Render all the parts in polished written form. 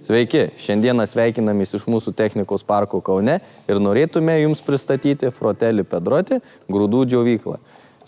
Sveiki, šiandieną sveikinamės iš mūsų technikos parko Kaune ir norėtume jums pristatyti Fratelli Pedrotti grūdų džiovyklą.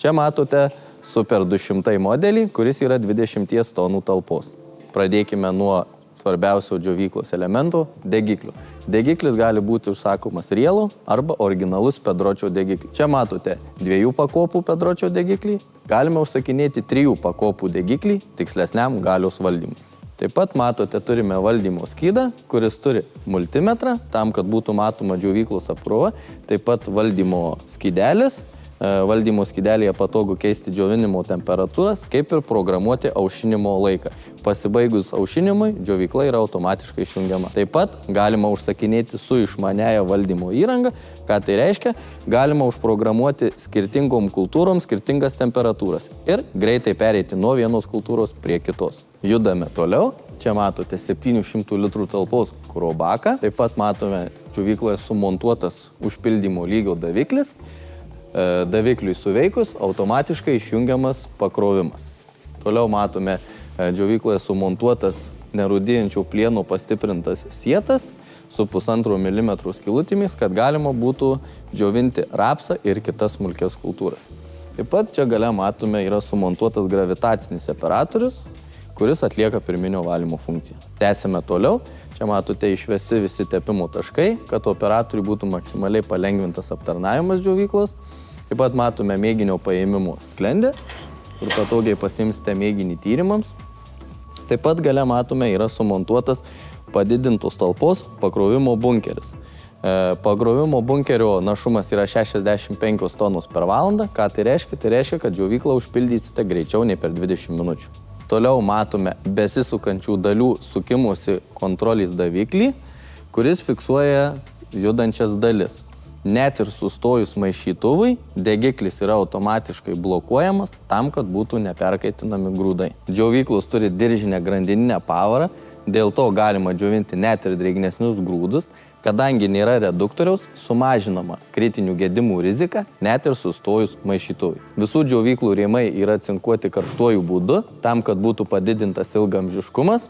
Čia matote Super 200 modelį, kuris yra 20 tonų talpos. Pradėkime nuo svarbiausio džiovyklos elemento – degiklių. Degiklis gali būti užsakomas rielų arba originalus Pedročio degiklis. Čia matote 2 pakopų Pedročio degiklį, galime užsakinėti 3 pakopų degiklį tikslesniam galios valdymui. Taip pat matote, turime valdymo skydą, kuris turi multimetrą, tam, kad būtų matoma džiovyklos apkrova, taip pat valdymo skydelis. Valdymo skydelėje patogu keisti džiovinimo temperatūras, kaip ir programuoti aušinimo laiką. Pasibaigus aušinimui, džiovykla yra automatiškai išjungiama. Taip pat galima užsakinėti su išmaniaja valdymo įranga. Ką tai reiškia? Galima užprogramuoti skirtingom kultūrom skirtingas temperatūras ir greitai pereiti nuo vienos kultūros prie kitos. Judame toliau. Čia matote 700 litrų talpos kuro baką. Taip pat matome džiovykloje sumontuotas užpildymo lygio daviklis. Davikliui suveikus automatiškai išjungiamas pakrovimas. Toliau matome džiovykloje sumontuotas nerūdijančio plieno pastiprintas sietas su 1,5 mm skylutėmis, kad galima būtų džiovinti rapsą ir kitas smulkias kultūras. Taip pat čia gale matome yra sumontuotas gravitacinis separatorius, kuris atlieka pirminio valymo funkciją. Tęsime toliau. Čia matote išvesti visi tepimo taškai, kad operatoriui būtų maksimaliai palengvintas aptarnavimas džiovyklos. Taip pat matome mėginio paėmimo sklendę, kur patogiai pasiimsite mėginį tyrimams. Taip pat gale matome yra sumontuotas padidintos talpos pakrovimo bunkeris. Pakrovimo bunkerio našumas yra 65 tonos per valandą. Ką tai reiškia? Tai reiškia, kad džiovyklą užpildysite greičiau nei per 20 minučių. Toliau matome besisukančių dalių sukimosi kontrolės daviklį, kuris fiksuoja judančias dalis. Net ir sustojus maišytuvui, degiklis yra automatiškai blokuojamas tam, kad būtų neperkaitinami grūdai. Džiovyklos turi diržinę grandininę pavarą, dėl to galima džiovinti net ir drėgnesnius grūdus. Kadangi nėra reduktoriaus, sumažinama kritinių gedimų rizika net ir sustojus maišytuvui. Visų džiovyklų rėmai yra cinkuoti karštuoju būdu, tam, kad būtų padidintas ilgaamžiškumas.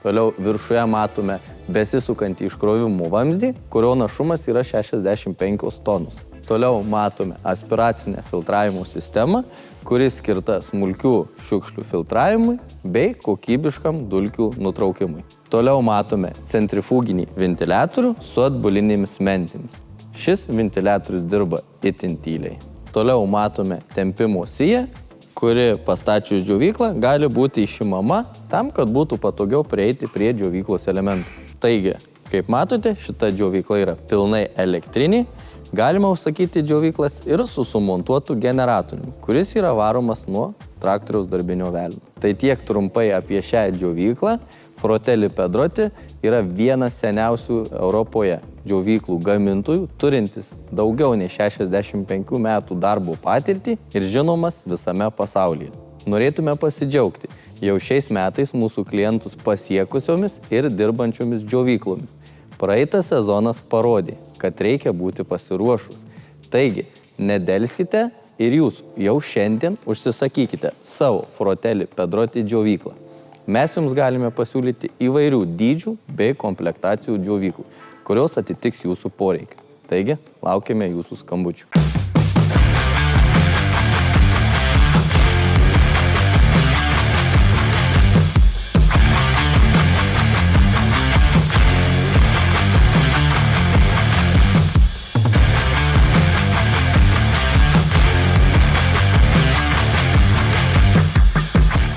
Toliau viršuje matome besisukantį iškrovimo vamzdį, kurio našumas yra 65 tonus. Toliau matome aspiracinę filtravimo sistemą, kuri skirta smulkių šiukšlių filtravimui bei kokybiškam dulkių nutraukimui. Toliau matome centrifuginį ventiliatorių su atbulinėmis mentimis. Šis ventiliatorius dirba itin tyliai. Toliau matome tempimo siją, kuri pastačius džiovyklą gali būti išimama tam, kad būtų patogiau prieiti prie džiovyklos elementų. Taigi, kaip matote, šita džiovykla yra pilnai elektrinė. Galima užsakyti džiovyklas ir su sumontuotu generatoriumi, kuris yra varomas nuo traktoriaus darbinio velnio. Tai tiek trumpai apie šią džiovyklą. Fratelli Pedrotti yra vienas seniausių Europoje džiovyklų gamintojų, turintis daugiau nei 65 metų darbo patirtį ir žinomas visame pasaulyje. Norėtume pasidžiaugti jau šiais metais mūsų klientus pasiekusiomis ir dirbančiomis džiovyklomis. Praeitas sezonas parodė, kad reikia būti pasiruošus. Taigi, nedelskite ir jūs jau šiandien užsisakykite savo Fratelli Pedrotti džiovyklą. Mes jums galime pasiūlyti įvairių dydžių bei komplektacijų džiovyklų, kurios atitiks jūsų poreikį. Taigi, laukiame jūsų skambučių.